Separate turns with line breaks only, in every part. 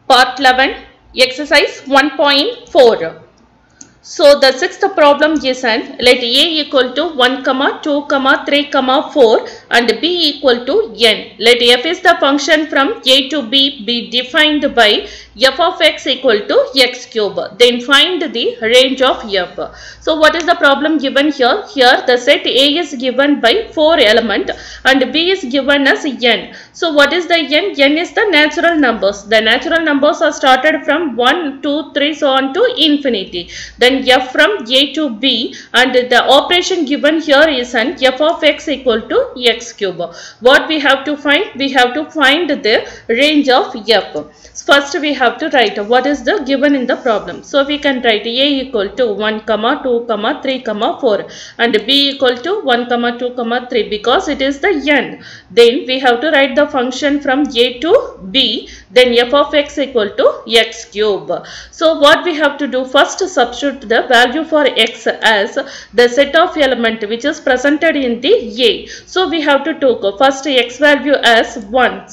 Part 11, exercise 1.4. So the sixth problem is let A equal to 1, 2, 3, 4 and B equal to n. Let f is the function from A to B be defined by f of x equal to x cube. Then find the range of f. So what is the problem given here? Here the set A is given by 4 element and B is given as n. So what is the n? N is the natural numbers. The natural numbers are started from 1, 2, 3 so on to infinity. Then f from A to B and the operation given here is f of x equal to x cube. What we have to find? We have to find the range of f. First we have to write what is the given in the problem. So we can write A equal to 1, 2, 3, 4 and B equal to 1, 2, 3 because it is the n. Then we have to write the function from A to B, then f of x equal to x cube. So what we have to do, first substitute the value for x as the set of element which is presented in the A. So we have to take first x value as 1.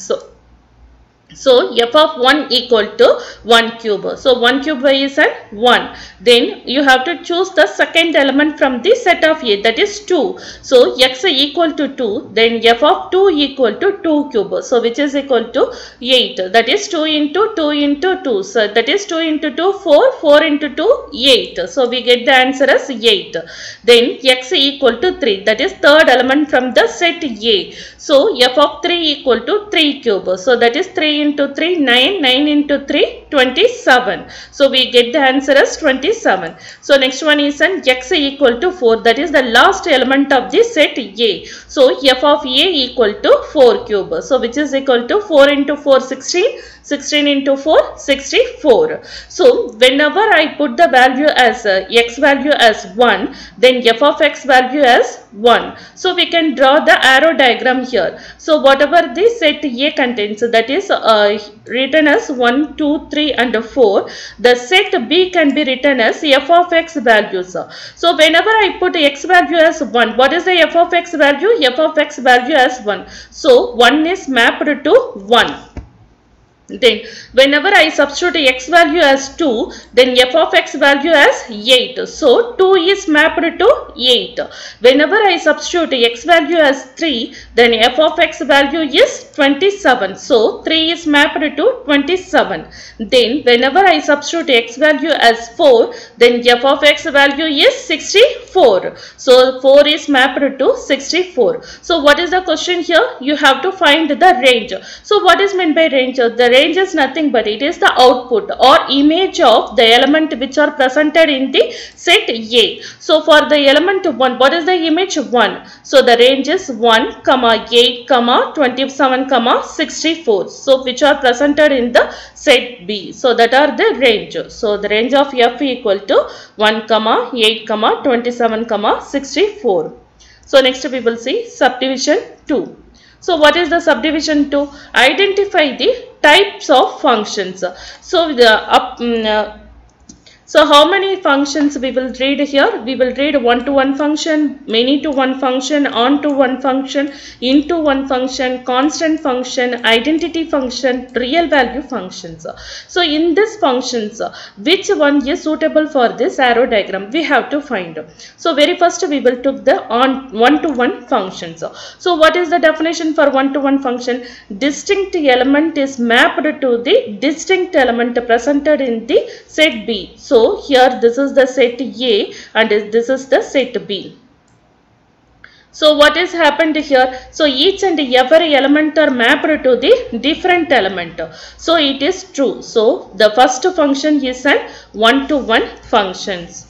So f of 1 equal to 1 cube. So 1 cube is 1. Then you have to choose the second element from the set of A, that is 2. So x equal to 2. Then f of 2 equal to 2 cube. So which is equal to 8. That is 2 into 2 into 2. So that is 2 into 2 4. 4 into 2 8. So we get the answer as 8. Then x equal to 3. That is third element from the set A. So f of 3 equal to 3 cube. So that is 3 into 3, 9, 9 into 3, 27. So we get the answer as 27. So next one is x equal to 4. That is the last element of the set A. So f of A equal to 4 cube. So which is equal to 4 into 4, 16. 16 into 4, 64. So whenever I put the value as x value as 1, then f of x value as 1. So we can draw the arrow diagram here. So whatever the set A contains, that is written as 1, 2, 3 and 4. The set B can be written as f of x values. So whenever I put x value as 1, what is the f of x value? F of x value as 1. So 1 is mapped to 1. Then whenever I substitute x value as 2, then f of x value as 8. So 2 is mapped to 8. Whenever I substitute x value as 3, then f of x value is 27. So 3 is mapped to 27. Then whenever I substitute x value as 4, then f of x value is 64. So 4 is mapped to 64. So what is the question here? You have to find the range. So what is meant by range? The range is nothing but it is the output or image of the element which are presented in the set A. So for the element 1, what is the image? 1. So the range is 1, 8, 27, 64. So which are presented in the set B. So that are the range. So the range of f equal to 1, 8, 27, 64. So next we will see subdivision 2. So what is the subdivision 2? Identify the types of functions. So so how many functions we will read here? We will read one-to-one function, many-to-one function, on-to-one function, into-one function, constant function, identity function, real value functions. So in these functions, which one is suitable for this arrow diagram? We have to find. So very first we will take the one-to-one functions. So what is the definition for one-to-one function? Distinct element is mapped to the distinct element presented in the set B. So here this is the set A and this is the set B. So what has happened here? So each and every element are mapped to the different element. So it is true. So the first function is an one-to-one functions.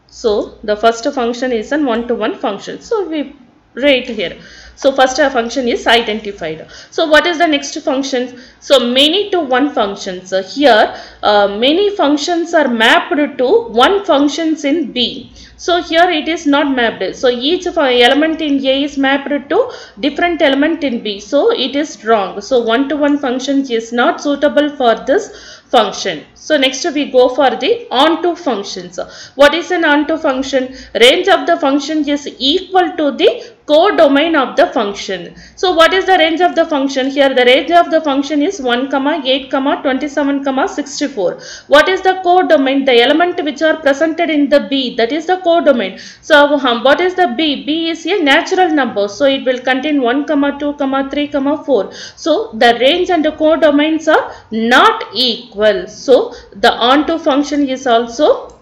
So the first function is an one-to-one function. So we write here. So first function is identified. So what is the next function? So many to one functions. Here many functions are mapped to one functions in B. So here it is not mapped. So each element in A is mapped to different element in B. So it is wrong. So one-to-one function is not suitable for this function. So next we go for the onto functions. What is an onto function? Range of the function is equal to the codomain of the the function. So what is the range of the function? Here the range of the function is 1, 8, 27, 64. What is the codomain? The element which are presented in the B, that is the codomain. So what is the B? B is a natural number. So it will contain 1, 2, 3, 4. So the range and the codomains are not equal. So the onto function is also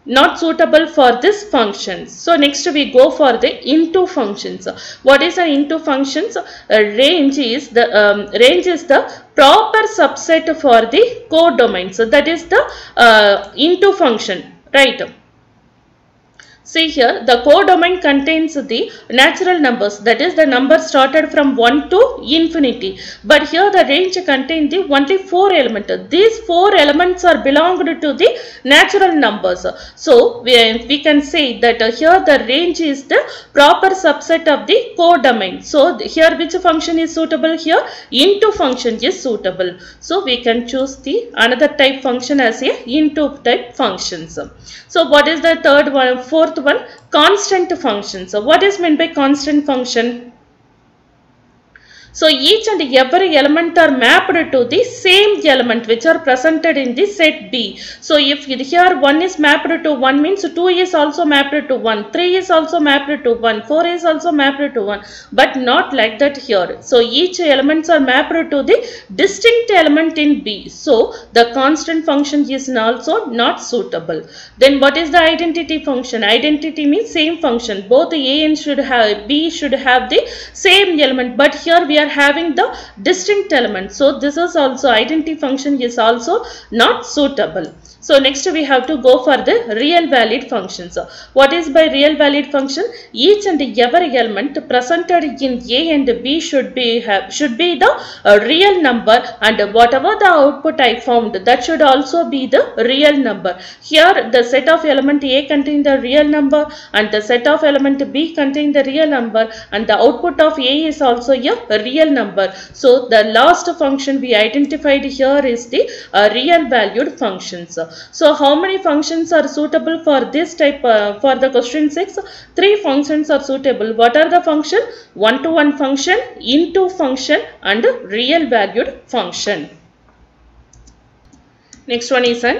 not suitable for this function. So next we go for the into functions. What is the into functions? Range is the proper subset for the codomain. So that is the into function, right? See here, the codomain contains the natural numbers, that is the number started from 1 to infinity. But here the range contains the only 4 elements. These 4 elements are belonged to the natural numbers. So we can say that here the range is the proper subset of the codomain. So here which function is suitable? Here into function is suitable. So we can choose the another type function as a into type functions. So what is the third one? Fourth one, constant function. So what is meant by constant function? So each and every element are mapped to the same element which are presented in the set B. So if here 1 is mapped to 1 means 2 is also mapped to 1, 3 is also mapped to 1, 4 is also mapped to 1, but not like that here. So each elements are mapped to the distinct element in B. So the constant function is also not suitable. Then what is the identity function? Identity means same function. Both A and B should have the same element, but here we are having the distinct element. So this is also identity function is also not suitable. So next we have to go for the real valid functions. What is by real valid function? Each and every element presented in A and B should be the real number, and whatever the output I found, that should also be the real number. Here the set of element A contain the real number and the set of element B contain the real number, and the output of A is also a real number. So the last function we identified here is the real valued functions. So how many functions are suitable for this type? For the question 6, 3 functions are suitable. What are the function? One-to-one function, into function, and real valued function. Next one is in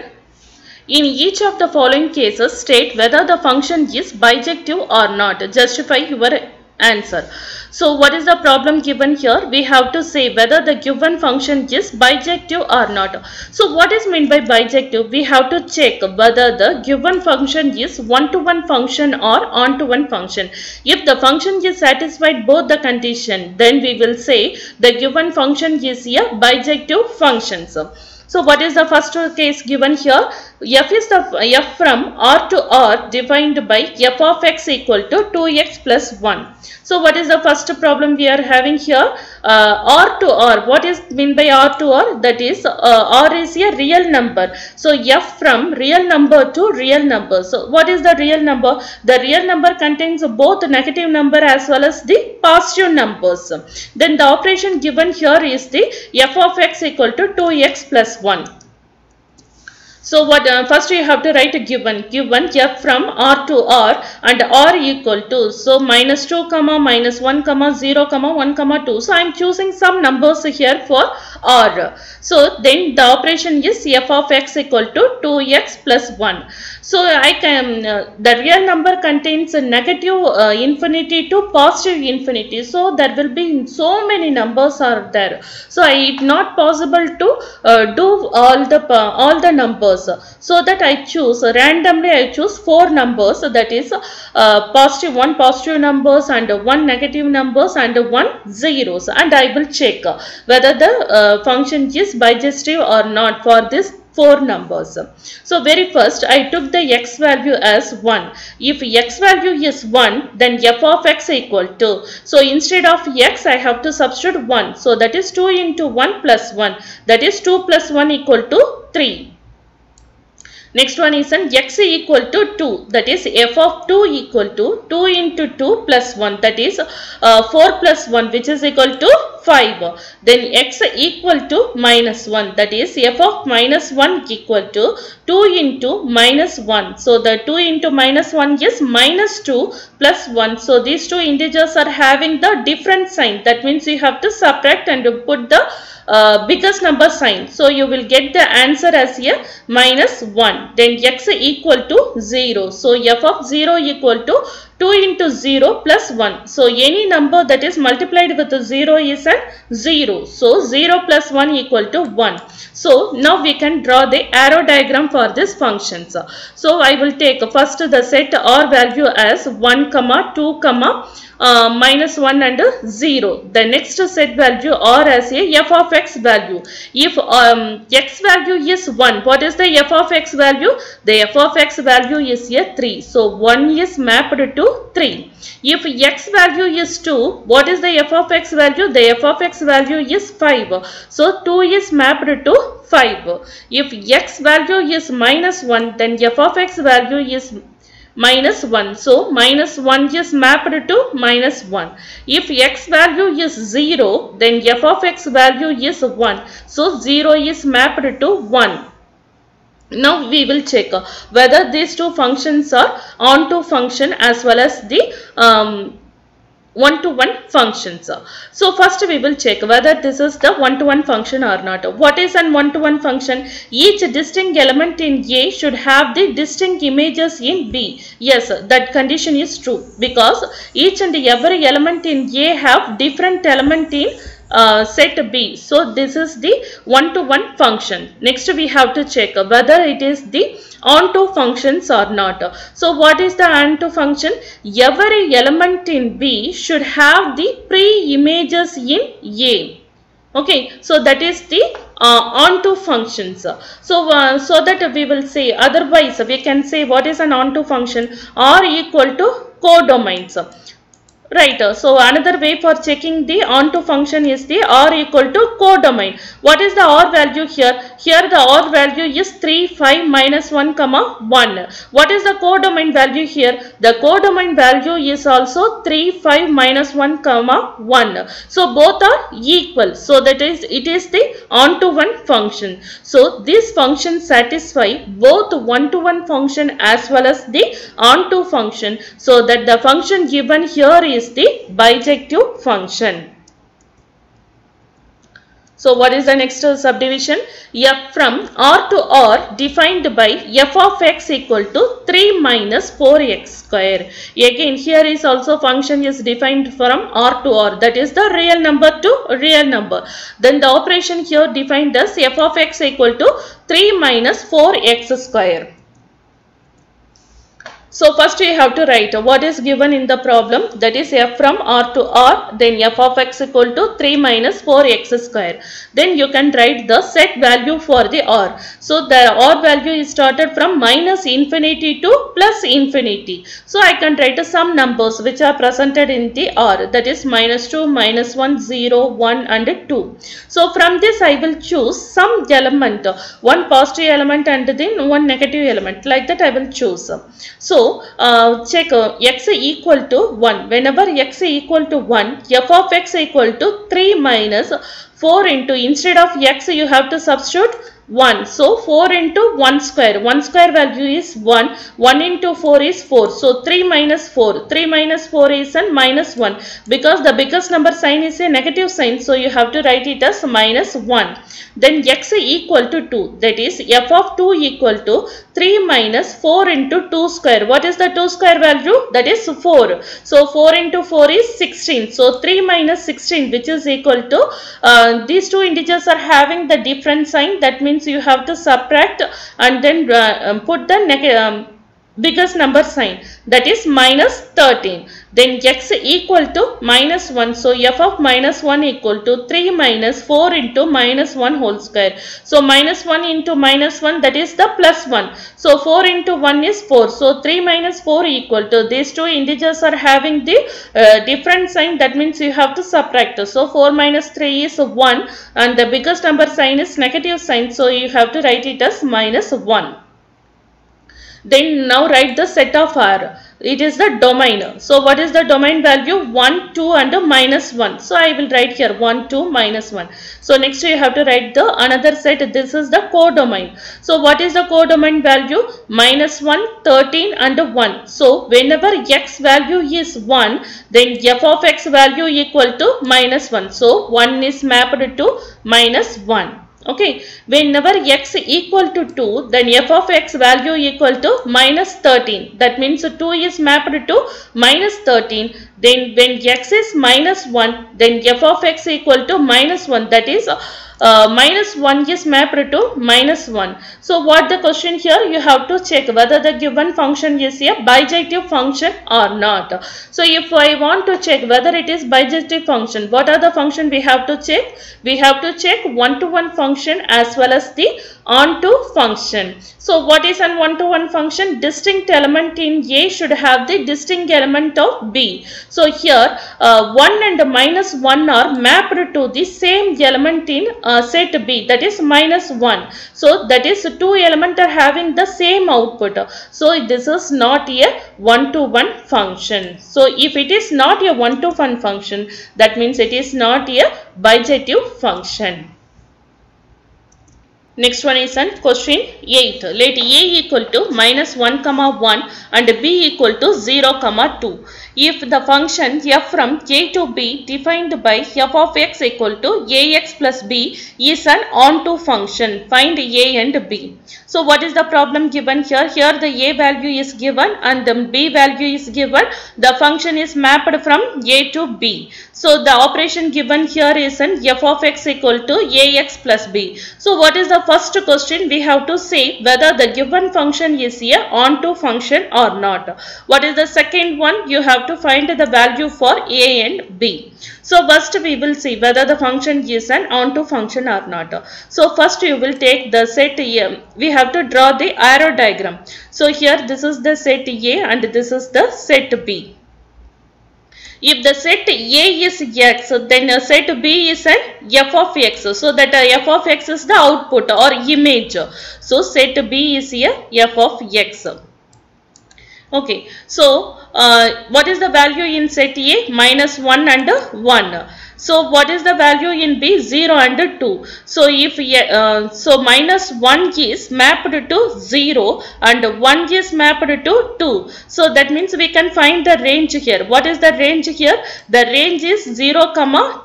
each of the following cases state whether the function is bijective or not. Justify your answer. So what is the problem given here? We have to say whether the given function is bijective or not. So what is meant by bijective? We have to check whether the given function is one-to-one function or on-to-one function. If the function is satisfied both the condition, then we will say the given function is a bijective function. So what is the first case given here? F is the f from R to R defined by f of x equal to 2x plus 1. So what is the first problem we are having here? R to R. What is mean by R to R? That is R is a real number. So f from real number to real number. So what is the real number? The real number contains both negative number as well as the positive numbers. Then the operation given here is the f of x equal to 2x plus 1. So what first you have to write a given f from R to R and R equal to, so minus 2 comma minus 1 comma 0 comma 1 comma 2. So I am choosing some numbers here for R. So then the operation is f of x equal to 2x plus 1. So I can the real number contains a negative infinity to positive infinity. So there will be so many numbers are there. So it not possible to do all the numbers. So that I choose randomly. I choose 4 numbers. That is one positive numbers and 1 negative numbers and 1 zeros. And I will check whether the function is bijective or not for this 4 numbers. So very first I took the x value as 1. If x value is 1, then f of x equal to, so instead of x I have to substitute 1. So that is 2 into 1 plus 1. That is 2 plus 1 equal to 3. Next one is an x equal to 2, that is f of 2 equal to 2 into 2 plus 1, that is 4 plus 1, which is equal to 5. Then x equal to minus 1, that is f of minus 1 equal to 2 into minus 1. So the 2 into minus 1 is minus 2 plus 1. So these two integers are having the different sign. That means you have to subtract and put the biggest number sign. So you will get the answer as a minus 1. Then x equal to 0. So f of 0 equal to 2 into 0 plus 1. So any number that is multiplied with 0 is a 0. So 0 plus 1 equal to 1. So now we can draw the arrow diagram for this functions. So I will take first the set R value as 1, 2, minus 1 and 0. The next set value R as a f of x value. If x value is 1, what is the f of x value? The f of x value is a 3. So 1 is mapped to 3. If x value is 2, what is the f of x value? The f of x value is 5. So 2 is mapped to 5. If x value is minus 1, then f of x value is minus 1. So minus 1 is mapped to minus 1. If x value is 0, then f of x value is 1. So 0 is mapped to 1. Now we will check whether these two functions are onto function as well as the one-to-one functions. So first we will check whether this is the one-to-one function or not. What is an one-to-one function? Each distinct element in A should have the distinct images in B. Yes, that condition is true because each and every element in A have different element in set B. So this is the one-to-one function. Next we have to check whether it is the onto functions or not. So what is the onto function? Every element in B should have the pre-images in A. Okay, so that is the onto functions. So that we will say, otherwise we can say what is an onto function? R equal to codomains. Right, so another way for checking the onto function is the R equal to codomain. What is the R value here? Here the R value is 3, 5, minus 1, 1. What is the codomain value here? The codomain value is also 3, 5, minus 1, 1. So both are equal. So that is, it is the onto one function. So this function satisfy both one-to-one function as well as the onto function. So that the function given here is the bijective function. So what is the next subdivision? F from R to R defined by f of x equal to 3 minus 4x square. Again here is also function is defined from R to R, that is the real number to real number. Then the operation here defined as f of x equal to 3 minus 4x square. So first you have to write what is given in the problem, that is f from R to R, then f of x equal to 3 minus 4x square. Then you can write the set value for the R. So the R value is started from minus infinity to plus infinity. So I can write some numbers which are presented in the R, that is minus 2, minus 1, 0, 1 and 2. So from this I will choose some element, one positive element and then one negative element, like that I will choose. So check x equal to 1. Whenever x equal to 1, f of x equal to 3 minus 4 into, instead of x you have to substitute 1. So 4 into 1 square. 1 square value is 1. 1 into 4 is 4. So 3 minus 4. 3 minus 4 is a minus 1. Because the biggest number sign is a negative sign. So you have to write it as minus 1. Then x equal to 2. That is f of 2 equal to 3 minus 4 into 2 square. What is the 2 square value? That is 4. So 4 into 4 is 16. So 3 minus 16, which is equal to, these two integers are having the different sign. That means you have to subtract and then put the biggest number sign, that is minus 13. Then x equal to minus 1. So f of minus 1 equal to 3 minus 4 into minus 1 whole square. So minus 1 into minus 1, that is the plus 1. So 4 into 1 is 4. So 3 minus 4 equal to, these two integers are having the different sign. That means you have to subtract. So 4 minus 3 is 1 and the biggest number sign is negative sign. So you have to write it as minus 1. Then now write the set of R. It is the domain. So what is the domain value? 1, 2 and -1. So I will write here 1, 2, -1. So next you have to write the another set. This is the codomain. So what is the codomain value? -1, 13 and 1. So whenever x value is 1, then f of x value equal to -1. So 1 is mapped to -1. Okay, whenever x equal to 2, then f of x value equal to -13. That means 2 is mapped to -13. Then when x is -1, then f of x equal to -1. That is -1 is mapped to -1. So what the question here? You have to check whether the given function is a bijective function or not. So if I want to check whether it is bijective function, what are the function we have to check? We have to check one-to-one function as well as the onto function. So what is an one-to-one function? Distinct element in A should have the distinct element of B. So here 1 and -1 are mapped to the same element in set B, that is -1. So that is two elements are having the same output. So this is not a one-to-one function. So if it is not a one-to-one function, that means it is not a bijective function. Next one is on question 8. Let A equal to -1, 1 and B equal to 0, 2. If the function f from A to B defined by f of x equal to ax plus b is an onto function, find A and B. So what is the problem given here? Here the A value is given and the B value is given. The function is mapped from A to B. So the operation given here is an f of x equal to ax plus b. So what is the first question? We have to say whether the given function is a onto function or not. What is the second one? You have to find the value for A and B. So first we will see whether the function is an onto function or not. So first you will take the set A. We have to draw the arrow diagram. So here this is the set A and this is the set B. If the set A is x, then set B is an f of x. So that f of x is the output or image. So set B is a f of x. Okay. So what is the value in set A? -1 and 1. So what is the value in B? 0 and 2. So if so -1 is mapped to 0 and 1 is mapped to 2. So that means we can find the range here. What is the range here? The range is 0,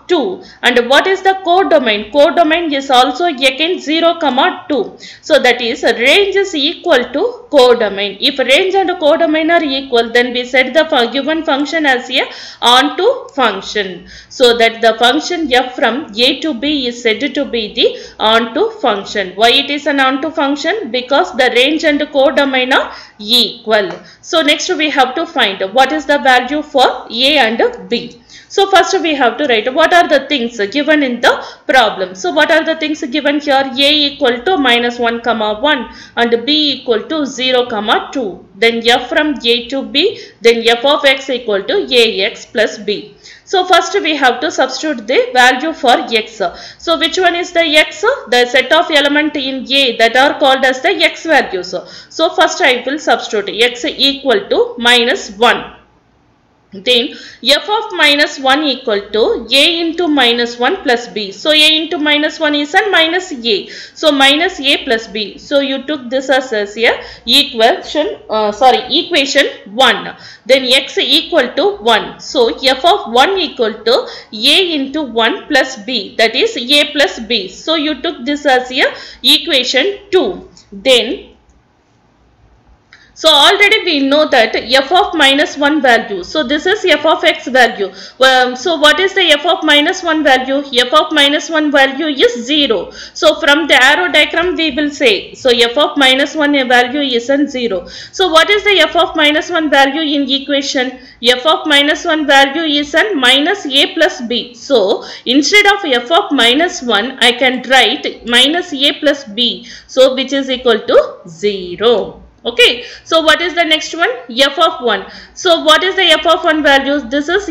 2. And what is the codomain? Codomain is also again 0, 2. So that is range is equal to codomain. If range and codomain are equal, then we set the given function as a onto function. So that the function f from A to B is said to be the onto function. Why it is an onto function? Because the range and codomain are equal. So next we have to find what is the value for A and B. So first we have to write what are the things given in the problem. So what are the things given here? A equal to -1, 1 and B equal to 0, 2. Then f from A to B, then f of x equal to ax plus b. So first we have to substitute the value for x. So which one is the x? The set of element in A that are called as the x values. So first I will substitute x equal to -1. Then f of -1 equal to a into -1 plus b. So a into -1 is an -a. So -a plus b. So you took this as a equation 1. Then x equal to 1. So f of 1 equal to a into 1 plus b. That is a plus b. So you took this as a equation 2. Then so already we know that f of -1 value. So this is f of x value. So what is the f of -1 value? F of -1 value is 0. So from the arrow diagram we will say. So f of -1 value is 0. So what is the f of -1 value in equation? F of -1 value is an -a plus b. So instead of f of -1 I can write -a plus b. So which is equal to 0. Okay, so what is the next one? F of 1. So what is the f of 1 value? This is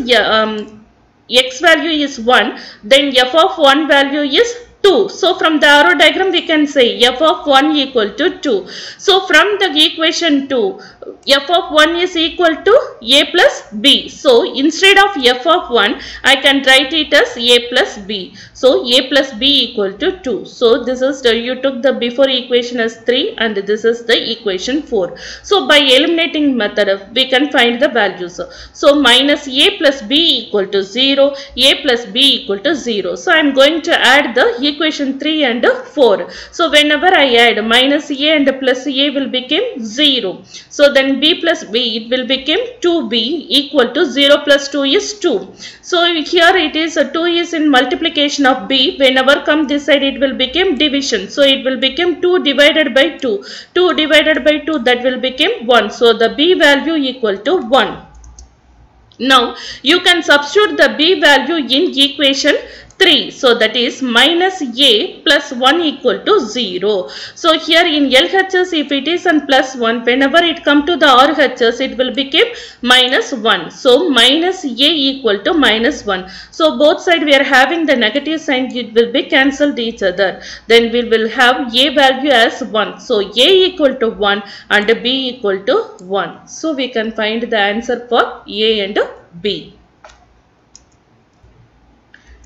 x value is 1, then f of 1 value is 2. So from the arrow diagram we can say f of 1 equal to 2. So from the equation 2, f of 1 is equal to a plus b. So instead of f of 1, I can write it as a plus b. So a plus b equal to 2. So this is you took the before equation as 3 and this is the equation 4. So by eliminating method we can find the values. So minus a plus b equal to 0, a plus b equal to 0. So I am going to add the equation 3 and 4. So whenever I add minus a and plus a will become 0. So then b plus b, it will become 2b equal to 0 plus 2 is 2. So here it is 2 is in multiplication of b. Whenever come this side it will become division. So it will become 2 divided by 2. 2 divided by 2, that will become 1. So the b value equal to 1. Now you can substitute the b value in equation 3. So that is minus a plus 1 equal to 0. So here in LHS if it is on plus 1, whenever it come to the RHS it will become minus 1. So minus a equal to minus 1. So both side we are having the negative sign, it will be cancelled each other. Then we will have a value as 1. So a equal to 1 and b equal to 1. So we can find the answer for a and b.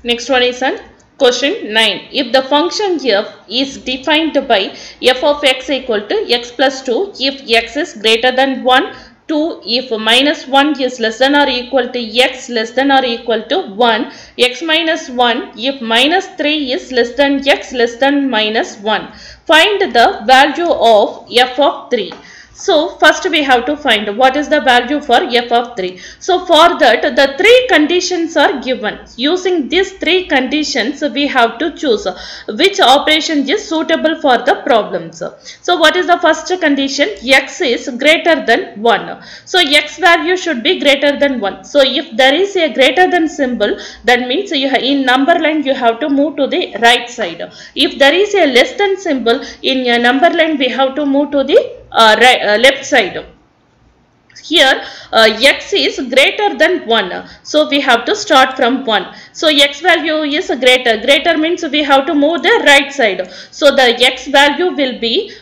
Next one is on question 9. If the function f is defined by f of x equal to x plus 2, if x is greater than 1, 2 if minus 1 is less than or equal to x less than or equal to 1, x minus 1 if minus 3 is less than x less than minus 1. Find the value of f of 3. So first we have to find what is the value for f of 3. So for that the three conditions are given. Using these three conditions we have to choose which operation is suitable for the problems. So what is the first condition? X is greater than 1. So x value should be greater than 1. So if there is a greater than symbol, that means in number line you have to move to the right side. If there is a less than symbol in a number line, we have to move to the left side. Here x is greater than 1. So we have to start from 1. So x value is greater. Greater means we have to move the right side. So the x value will be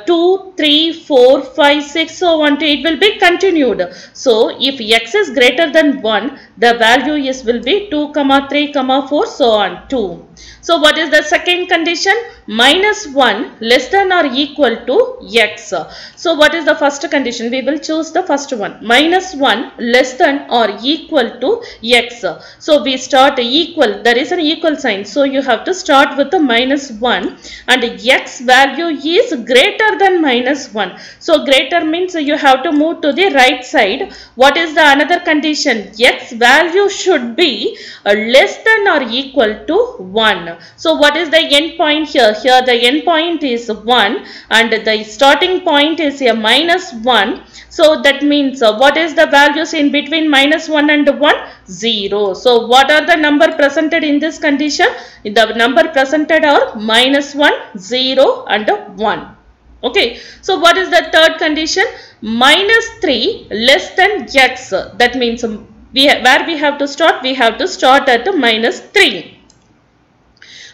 2, 3, 4, 5, 6, so on. It will be continued. So if x is greater than 1, the value is will be 2, 3, 4, so on 2. So what is the second condition? Minus 1 less than or equal to x. So what is the first condition? We will choose the first one. Minus 1 less than or equal to x. So we start equal. There is an equal sign. So you have to start with the minus 1 and x value is greater than minus 1. So greater means you have to move to the right side. What is the another condition? X value should be less than or equal to 1. So what is the end point here? Here the end point is 1 and the starting point is a minus 1. So that means what is the values in between minus 1 and 1? 0. So what are the number presented in this condition? The number presented are minus 1, 0 and 1. Okay. So what is the third condition? Minus 3 less than x. That means where we have to start? We have to start at minus 3.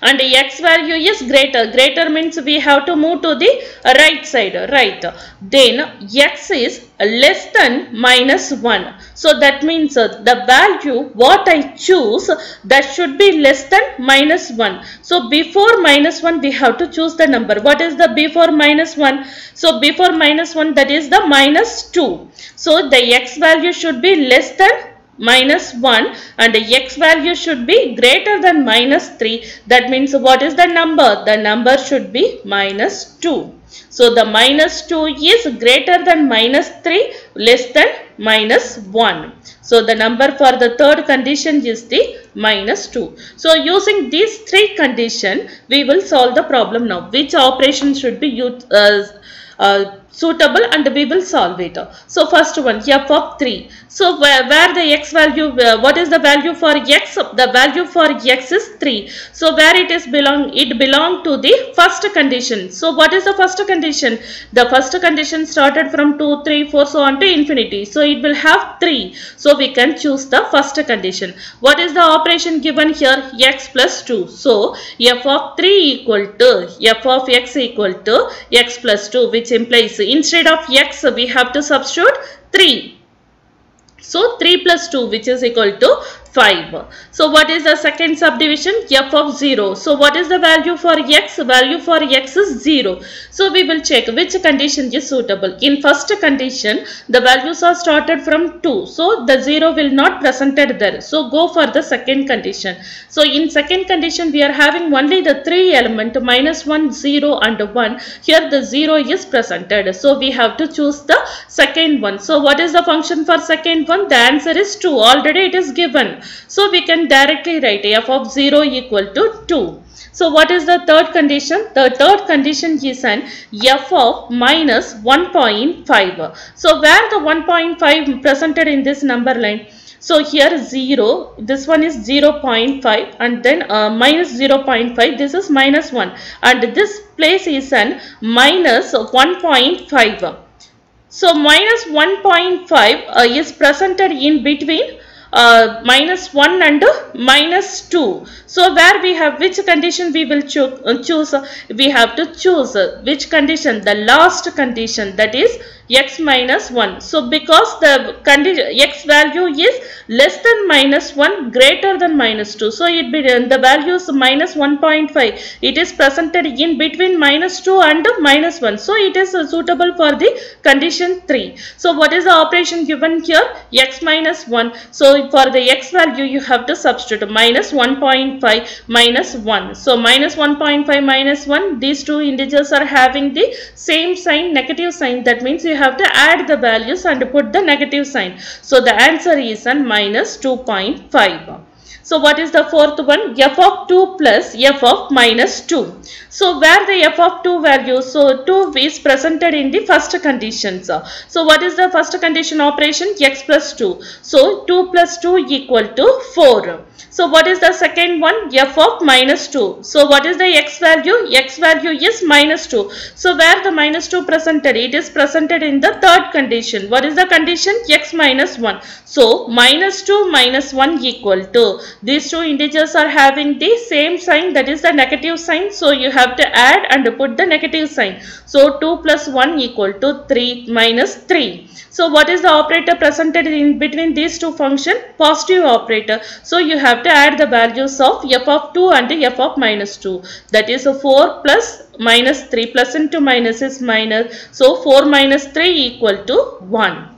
And x value is greater. Greater means we have to move to the right side, right. Then x is less than minus 1. So that means the value what I choose, that should be less than minus 1. So before minus 1 we have to choose the number. What is the before minus 1? So before minus 1, that is the minus 2. So the x value should be less than minus 1 and the x value should be greater than minus 3. That means what is the number? The number should be minus 2. So the minus 2 is greater than minus 3, less than minus 1. So the number for the third condition is the minus 2. So using these three conditions, we will solve the problem now. Which operation should be used? suitable and we will solve it. So first one, f of 3. So where the x value, what is the value for x? The value for x is 3. So where it belong to the first condition. So what is the first condition? The first condition started from 2, 3, 4 so on to infinity. So it will have 3. So we can choose the first condition. What is the operation given here? X plus 2. So f of 3 equal to f of x equal to x plus 2, which implies instead of x we have to substitute 3. So 3 plus 2, which is equal to 5. So what is the second subdivision? F of 0. So what is the value for x? Value for x is 0. So we will check which condition is suitable. In first condition, the values are started from 2. So the 0 will not presented there. So go for the second condition. So in second condition, we are having only the 3 element minus 1, 0 and 1. Here the 0 is presented. So we have to choose the second one. So what is the function for second one? The answer is 2. Already it is given. So we can directly write f of 0 equal to 2. So what is the third condition? The third condition is an f of minus 1.5. So where the 1.5 presented in this number line? So here 0, this one is 0.5 and then minus 0.5, this is minus 1 and this place is an minus 1.5. So minus 1.5 is presented in between minus 1 and minus 2. So where we have which condition we will choose? We have to choose which condition? The last condition, that is x minus 1. So because the x value is less than minus 1, greater than minus 2. So it be the value is minus 1.5. It is presented in between minus 2 and minus 1. So it is suitable for the condition 3. So what is the operation given here? X minus 1. So for the x value you have to substitute minus 1.5 minus 1. So minus 1.5 minus 1, these two integers are having the same sign, negative sign. That means you have to add the values and put the negative sign. So the answer is an minus 2.5. So what is the fourth one? F of 2 plus f of minus 2. So where the f of 2 value? So 2 is presented in the first conditions. So what is the first condition operation? X plus 2. So 2 plus 2 equal to 4. So what is the second one? F of minus 2. So what is the x value? X value is minus 2. So where the minus 2 presented? It is presented in the third condition. What is the condition? X minus 1. So minus 2 minus 1 equal to, these two integers are having the same sign, that is the negative sign. So you have to add and put the negative sign. So 2 plus 1 equal to 3 minus 3. So what is the operator presented in between these two functions? Positive operator. So you have to add the values of f of 2 and f of minus 2. That is 4 plus minus 3. Plus into minus is minus. So 4 minus 3 equal to 1.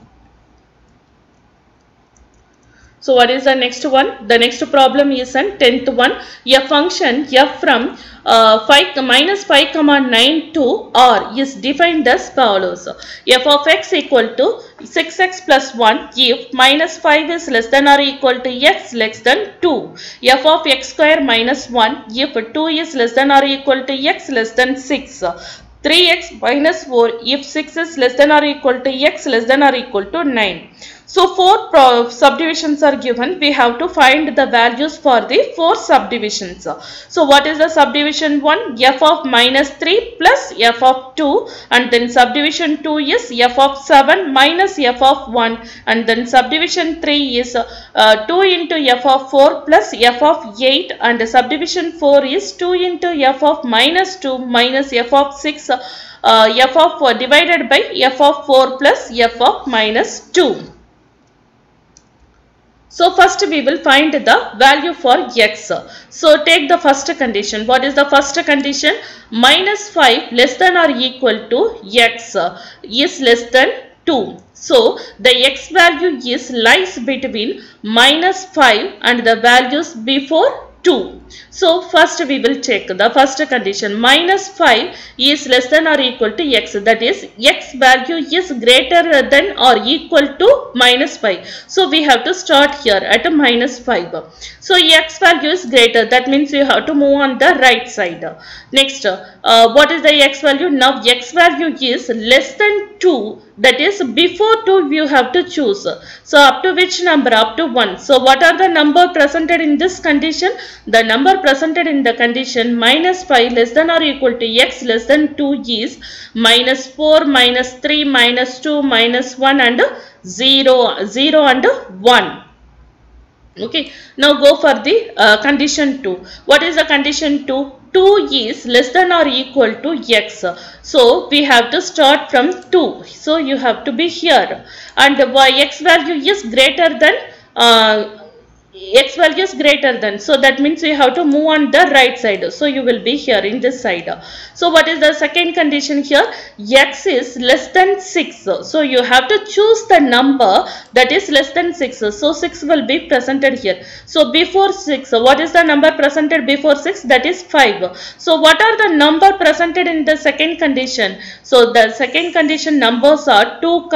So what is the next one? The next problem is an 10th one. A function f from minus 5 comma 9 to r is defined as follows. F of x equal to 6x plus 1 if minus 5 is less than or equal to x less than 2. F of x square minus 1 if 2 is less than or equal to x less than 6. 3x minus 4 if 6 is less than or equal to x less than or equal to 9. So 4 subdivisions are given. We have to find the values for the 4 subdivisions. So what is the subdivision 1? F of minus 3 plus f of 2, and then subdivision 2 is f of 7 minus f of 1, and then subdivision 3 is 2 into f of 4 plus f of 8, and subdivision 4 is 2 into f of minus 2 minus f of 6, f of divided by f of 4 plus f of minus 2. So first we will find the value for x. So take the first condition. What is the first condition? Minus 5 less than or equal to x is less than 2. So the x value is lies between minus 5 and the values before 2. So first we will check the first condition. Minus 5 is less than or equal to x. That is, x value is greater than or equal to minus 5. So we have to start here at a minus 5. So x value is greater. That means you have to move on the right side. Next, what is the x value? Now x value is less than 2. That is, before 2 you have to choose. So up to which number? Up to 1. So what are the number presented in this condition? The number presented in the condition minus 5 less than or equal to x less than 2 is minus 4, minus 3, minus 2, minus 1 and 0, 0 and 1. Okay, now go for the condition 2. What is the condition 2? 2 is less than or equal to x. So we have to start from 2. So you have to be here. And x value is greater than x value is greater than, so that means you have to move on the right side. So you will be here in this side. So what is the second condition here? X is less than 6. So you have to choose the number that is less than 6. So 6 will be presented here. So before 6, what is the number presented before 6? That is 5. So what are the number presented in the second condition? So the second condition numbers are 2,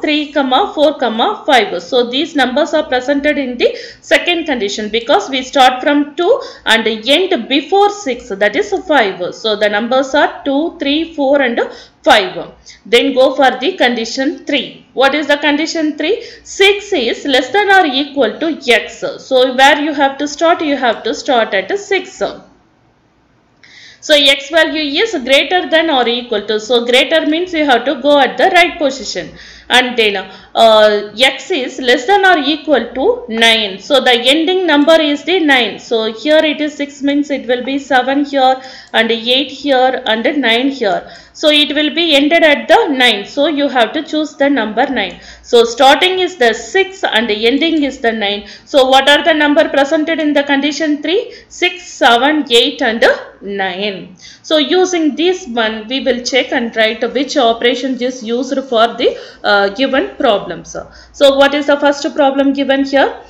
3, 4, 5. So these numbers are presented in the second condition because we start from 2 and end before 6, that is 5. So the numbers are 2, 3, 4 and 5. Then go for the condition 3. What is the condition 3? 6 is less than or equal to x. So where you have to start? You have to start at 6. So x value is greater than or equal to. So greater means you have to go at the right position. And then x is less than or equal to 9. So the ending number is the 9. So here it is 6 means it will be 7 here and 8 here and 9 here. So it will be ended at the 9. So you have to choose the number 9. So starting is the 6 and ending is the 9. So what are the number presented in the condition 3? 6, 7, 8 and 9. So using this one we will check and write which operation is used for the given problems. So what is the first problem given here?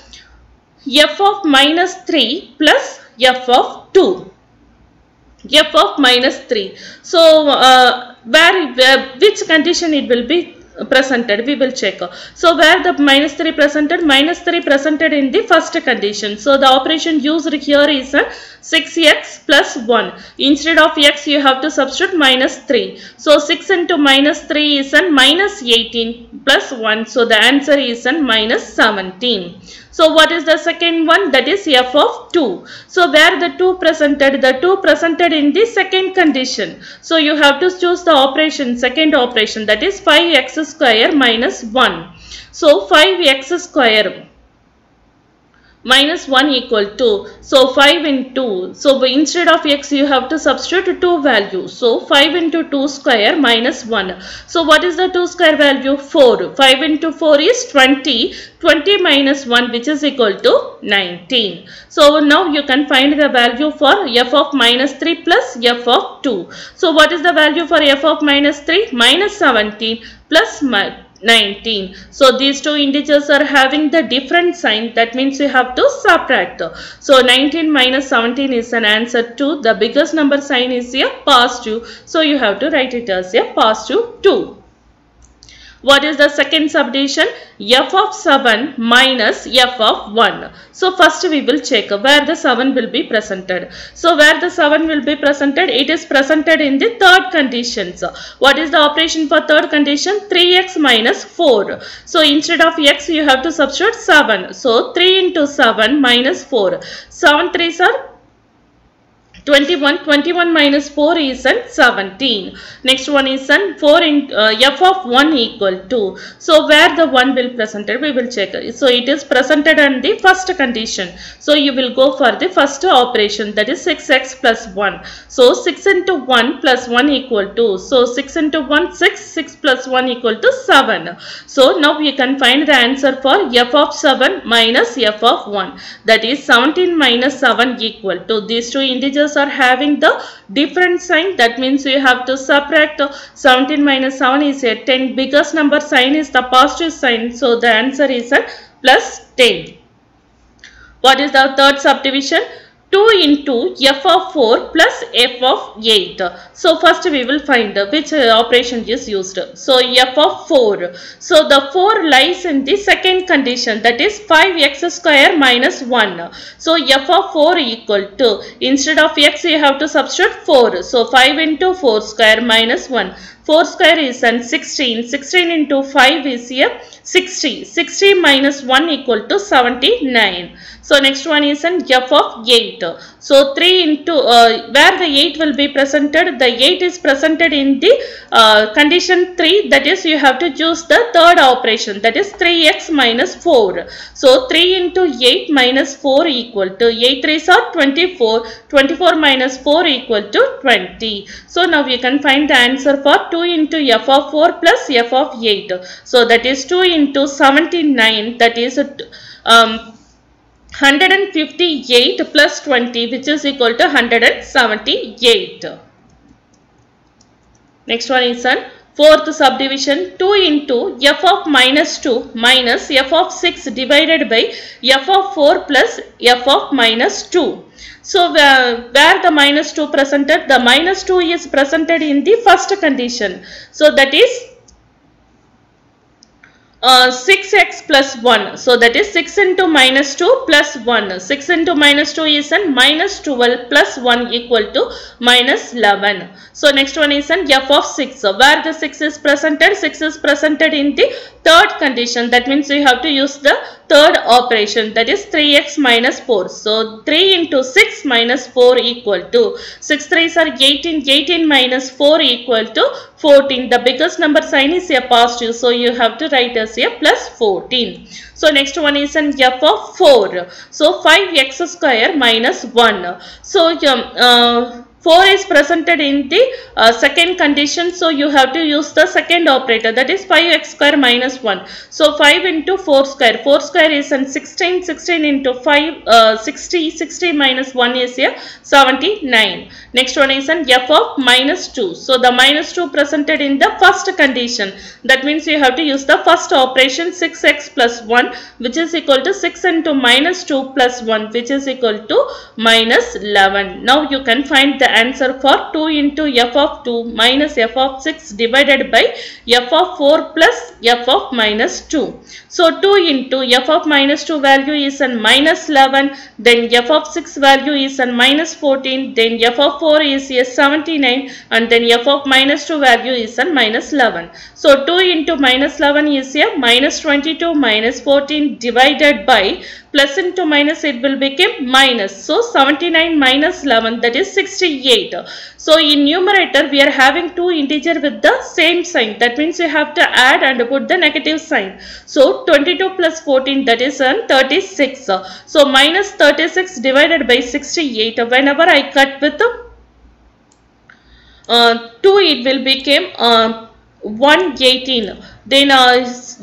F of minus 3 plus f of 2. F of minus 3. So which condition it will be presented? We will check. So where the minus 3 presented? Minus 3 presented in the first condition. So the operation used here is 6x plus 1. Instead of x you have to substitute minus 3. So 6 into minus 3 is minus 18 plus 1. So the answer is minus 17. So what is the second one? That is f of 2. So where the 2 presented? The 2 presented in the second condition. So you have to choose the operation, second operation, that is 5x square minus 1. So 5x square minus 1 equal to, so 5 into, so instead of x you have to substitute 2 value. So 5 into 2 square minus 1. So what is the 2 square value? 4. 5 into 4 is 20. 20 minus 1 which is equal to 19. So now you can find the value for f of minus 3 plus f of 2. So what is the value for f of minus 3? Minus 17 plus 19. So these two integers are having the different sign. That means you have to subtract. So 19 minus 17 is an answer to the biggest number sign is a positive. So you have to write it as a positive 2. What is the second subdivision? F of 7 minus f of 1. So first we will check where the 7 will be presented. So where the 7 will be presented? It is presented in the third condition. So what is the operation for third condition? 3x minus 4. So instead of x you have to substitute 7. So 3 into 7 minus 4. 7 3s are 21. 21 minus 4 is 17. Next one is 4 in f of 1 equal to. So where the 1 will presented? We will check. So it is presented on the first condition. So you will go for the first operation, that is 6x plus 1. So 6 into 1 plus 1 equal to. So 6 into 1 6. 6 plus 1 equal to 7. So now you can find the answer for f of 7 minus f of 1. That is 17 minus 7 equal to. These two integers are having the different sign. That means you have to subtract. 17 minus 7 is a 10. Biggest number sign is the positive sign. So the answer is a plus 10. What is the third subdivision? 2 into f of 4 plus f of 8. So first we will find which operation is used. So f of 4. So the 4 lies in the second condition, that is 5x square minus 1. So f of 4 equal to, instead of x you have to substitute 4. So 5 into 4 square minus 1. 4 square is 16. 16 into 5 is here 60. 60 minus 1 equal to 79. So next one is an f of 8. So 3 into, where the 8 will be presented, the 8 is presented in the condition 3, that is you have to choose the third operation, that is 3x minus 4. So 3 into 8 minus 4 equal to, 8 3s are 24, 24 minus 4 equal to 20. So now you can find the answer for 2 into f of 4 plus f of 8. So that is 2 into 79, that is 158 plus 20, which is equal to 178. Next one is on fourth subdivision, 2 into f of minus 2 minus f of 6 divided by f of 4 plus f of minus 2. So where the minus 2 presented, the minus 2 is presented in the first condition. So that is 6x plus 1. So that is 6 into minus 2 plus 1. 6 into minus 2 is an minus 12 plus 1 equal to minus 11. So next one is an f of 6. So where the 6 is presented? 6 is presented in the third condition. That means you have to use the third operation, that is 3x minus 4. So 3 into 6 minus 4 equal to, 6 3s are 18. 18 minus 4 equal to 14. The biggest number sign is a positive, so you have to write as a plus 14. So next one is an f of 4. So 5x square minus 1. So 4 is presented in the second condition, so you have to use the second operator, that is 5x square minus 1. So 5 into 4 square, 4 square is an 16, 16 into 5, 60, 60 minus 1 is here 79. Next one is an f of minus 2. So the minus 2 presented in the first condition, that means you have to use the first operation, 6x plus 1, which is equal to 6 into minus 2 plus 1, which is equal to minus 11. Now you can find the answer for 2 into f of 2 minus f of 6 divided by f of 4 plus f of minus 2. So 2 into f of minus 2 value is an minus 11, then f of 6 value is an minus 14, then f of 4 is a 79, and then f of minus 2 value is an minus 11. So 2 into minus 11 is a minus 22 minus 14 divided by, plus into minus it will become minus. So 79 minus 11, that is 68. So in numerator we are having two integer with the same sign. That means you have to add and put the negative sign. So 22 plus 14, that is 36. So minus 36 divided by 68. Whenever I cut with 2, it will become 118. Then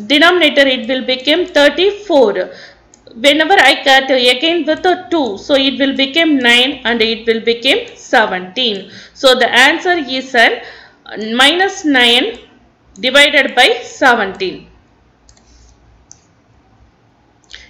denominator it will become 34. Whenever I cut again with a 2, so it will become 9 and it will become 17. So the answer is an minus 9 divided by 17.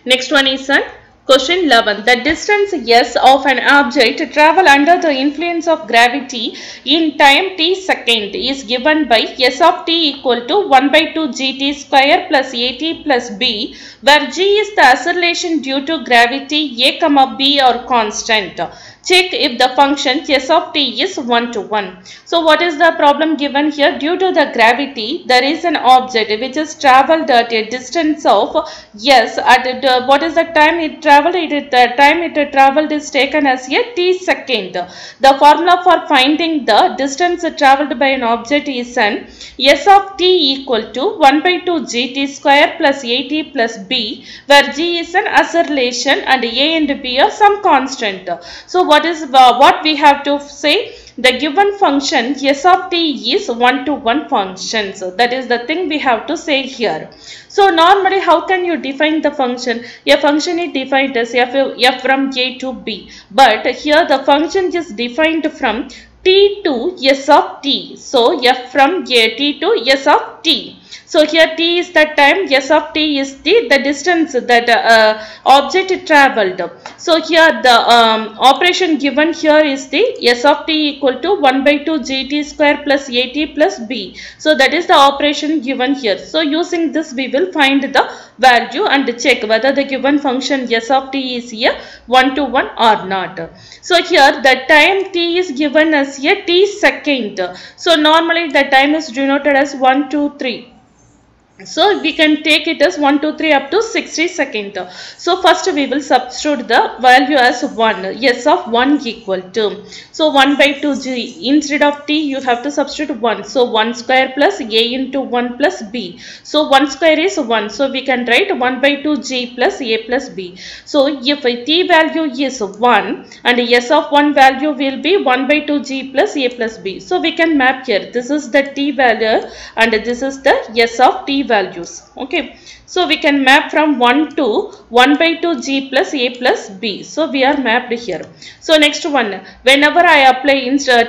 Next one is an question 11. The distance s of an object travel under the influence of gravity in time t second is given by s of t equal to 1 by 2 gt square plus at plus b, where g is the acceleration due to gravity, a comma b are constant. Check if the function s of t is 1 to 1. So what is the problem given here? Due to the gravity, there is an object which is travelled at a distance of s. At what is the time it travelled? The time it travelled is taken as a t second. The formula for finding the distance travelled by an object is an s of t equal to 1 by 2 gt square plus at plus b, where g is an acceleration and a and b are some constant. So what we have to say? The given function s of t is 1 to 1 function. So that is the thing we have to say here. So normally how can you define the function? A function is defined as f from a to b. But here the function is defined from t to s of t. So f from a t to s of t. So here t is the time, s of t is the distance that object travelled. So here the operation given here is the s of t equal to 1 by 2 gt square plus at plus b. So that is the operation given here. So using this we will find the value and check whether the given function s of t is a 1 to 1 or not. So here the time t is given as a t second. So normally the time is denoted as 1, 2, 3. So we can take it as 1, 2, 3 up to 60 seconds. So first we will substitute the value as 1, s of 1 equal to. So 1 by 2g, instead of t you have to substitute 1. So 1 square plus a into 1 plus b. So 1 square is 1. So we can write 1 by 2g plus a plus b. So if t value is 1 and s of 1 value will be 1 by 2g plus a plus b. So we can map here. This is the t value and this is the s of t values. Okay, so we can map from 1 to 1 by 2 g plus a plus b. So we are mapped here. So next one, whenever I apply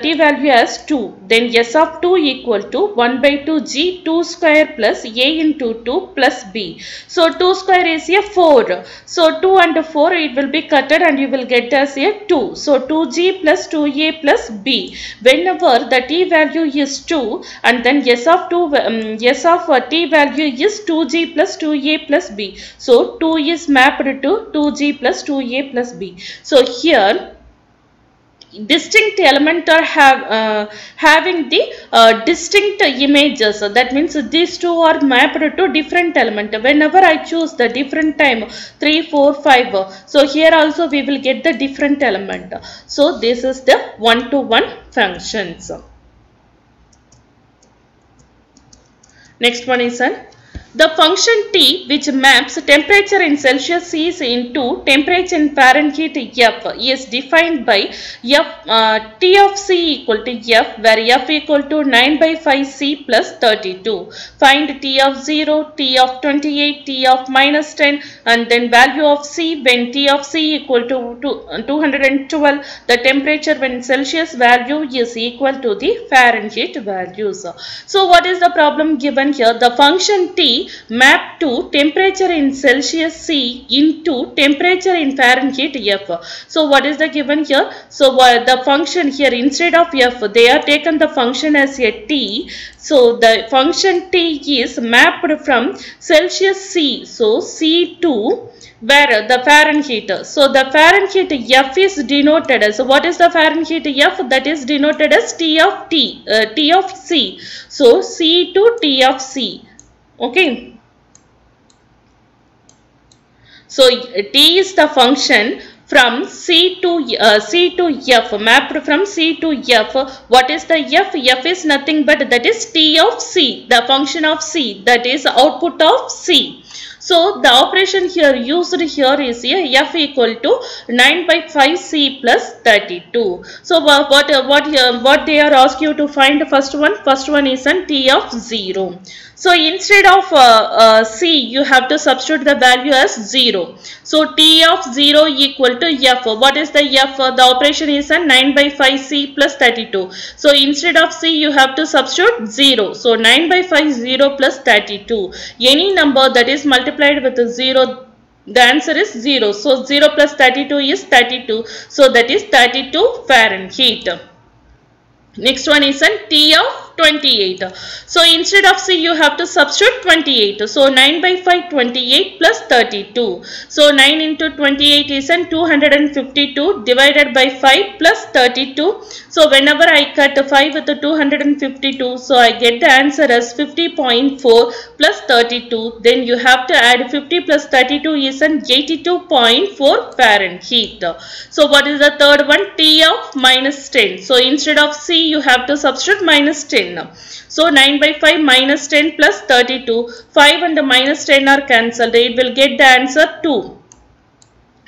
t value as 2, then s of 2 equal to 1 by 2 g 2 square plus a into 2 plus b. So 2 square is a 4. So 2 and 4 it will be cutted and you will get as a 2. So 2g plus 2a plus b. Whenever the t value is 2 and then s of t value is 2g plus 2a plus b. So 2 is mapped to 2g plus 2a plus b. So here distinct element are having the distinct images. That means these two are mapped to different element. Whenever I choose the different time 3, 4, 5, so here also we will get the different element. So this is the one-to-one functions. Next one is the function t which maps temperature in Celsius into temperature in Fahrenheit F is defined by t of c equal to f, where f equal to 9 by 5 c plus 32. Find t of 0, t of 28, t of minus 10 and then value of c when t of c equal to 212. The temperature when Celsius value is equal to the Fahrenheit values. So what is the problem given here? The function t map to temperature in Celsius C into temperature in Fahrenheit F. So what is the given here? So the function here instead of F they are taken the function as a t. So the function t is mapped from Celsius C. So C to where the Fahrenheit. So the Fahrenheit F is denoted as, so what is the Fahrenheit F? That is denoted as t of C. So C to t of C. Okay. So t is the function from C to F, mapped from C to F. What is the F? F is nothing but that is t of C, the function of C, that is output of C. So the operation here used here is a f equal to 9 by 5 c plus 32. So what they are asking you to find, first one is an t of 0. So instead of c you have to substitute the value as 0. So t of 0 equal to f. What is the f? The operation is a 9 by 5 c plus 32. So instead of c you have to substitute 0. So 9 by 5 0 plus 32. Any number that is multiplied with 0, the answer is 0. So 0 plus 32 is 32. So that is 32 Fahrenheit. Next one is a t of 28. So instead of c you have to substitute 28. So 9 by 5 28 plus 32. So 9 into 28 is 252 divided by 5 plus 32. So whenever I cut 5 with 252, so I get the answer as 50.4 plus 32. Then you have to add 50 plus 32 is 82.4 Fahrenheit. So what is the third one? T of minus 10. So instead of c you have to substitute minus 10. So 9 by 5 minus 10 plus 32. 5 and minus 10 are cancelled. It will get the answer 2.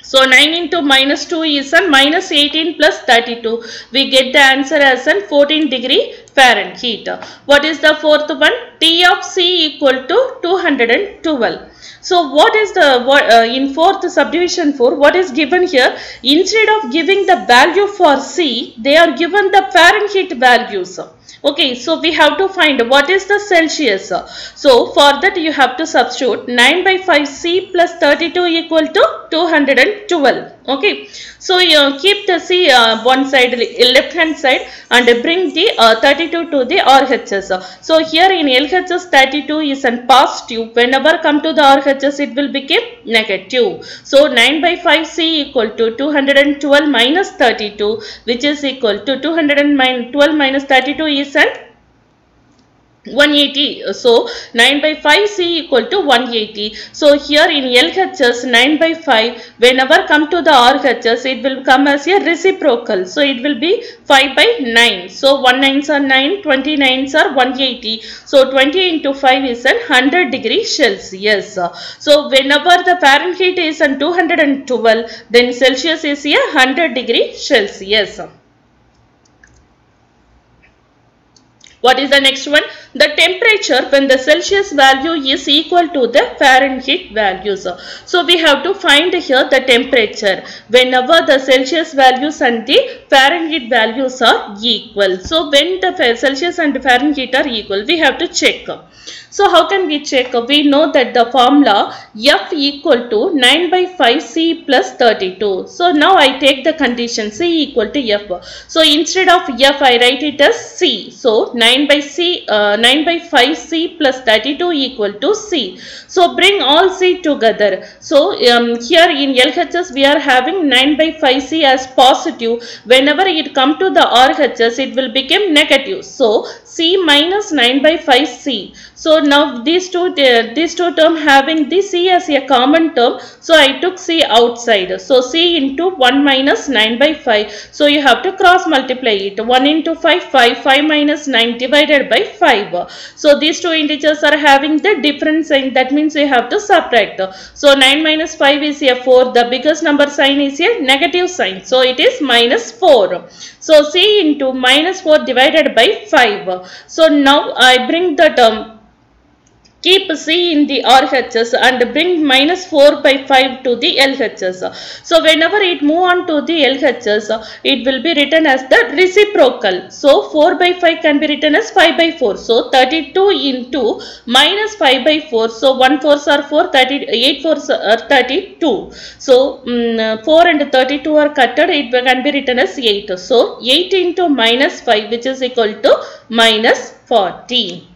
So 9 into minus 2 is minus 18 plus 32. We get the answer as 14 degree Fahrenheit. What is the fourth one? T of c equal to 212. So what is the in fourth subdivision 4, what is given here? Instead of giving the value for c, they are given the Fahrenheit values. Okay, so we have to find what is the Celsius. So for that you have to substitute 9 by 5C plus 32 equal to 212. Okay, so you keep the C one side, left hand side, and bring the 32 to the RHS. So here in LHS 32 is an positive. Whenever come to the RHS it will become negative. So 9 by 5C equal to 212 minus 32, which is equal to 212 minus 32 is an 180. So 9 by 5C equal to 180. So here in LHS 9 by 5, whenever come to the RHS it will come as a reciprocal. So it will be 5 by 9. So 1 9s are 9, 20 9s are 180. So 20 into 5 is an 100 degree Celsius. So whenever the Fahrenheit is an 212, then Celsius is a 100 degree Celsius. What is the next one? The temperature when the Celsius value is equal to the Fahrenheit values. So we have to find here the temperature whenever the Celsius values and the Fahrenheit values are equal. So when the Celsius and Fahrenheit are equal, we have to check. So how can we check? We know that the formula F equal to 9 by 5C plus 32. So now I take the condition C equal to F. So instead of F I write it as C. So 9 by 5C plus 32 equal to C. So bring all C together. So here in LHS we are having 9 by 5C as positive. Whenever it come to the RHS it will become negative. So C minus 9 by 5C. So now these two term having this C as a common term. So I took C outside. So C into 1 minus 9 by 5. So you have to cross multiply it. 1 into 5, 5 minus 9 divided by 5. So these two integers are having the different sign. That means you have to subtract. So 9 minus 5 is a 4. The biggest number sign is a negative sign. So it is minus 4. So C into minus 4 divided by 5. So now I bring the term. Keep C in the RHS and bring minus 4 by 5 to the LHS. So whenever it move on to the LHS, it will be written as the reciprocal. So 4 by 5 can be written as 5 by 4. So 32 into minus 5 by 4. So 1 4s are 4, 8 4s are 32. So 4 and 32 are cutted. It can be written as 8. So 8 into minus 5, which is equal to minus 40.